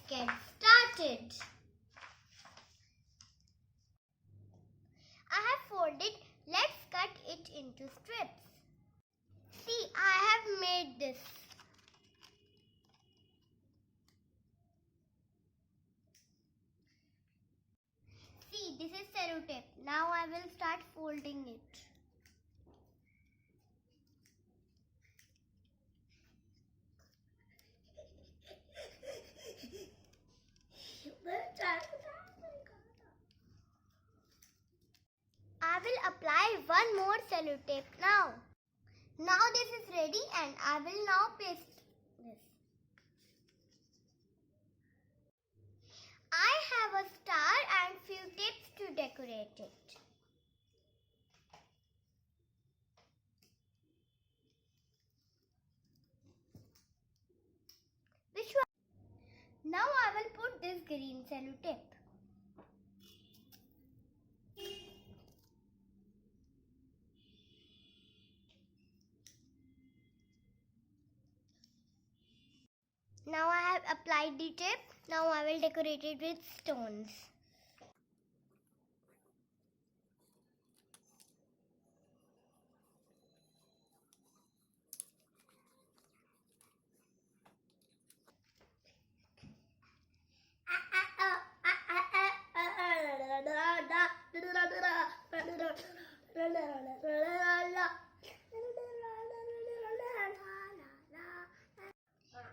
get started. I have folded. Let's cut it into strips. See, I have made this. See, this is cellotape. Now I will start folding it. I will apply one more cellotape now. Now this is ready and I will now paste this. I have a star and few tips to decorate it. Which one? Now I will put this green cellotape. Now I have applied the tape. Now I will decorate it with stones.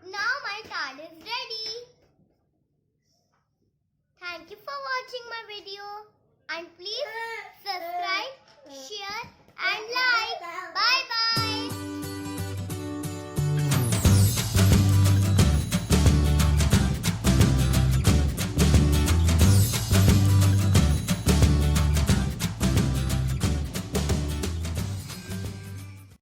Now my card is ready. Thank you for watching my video and please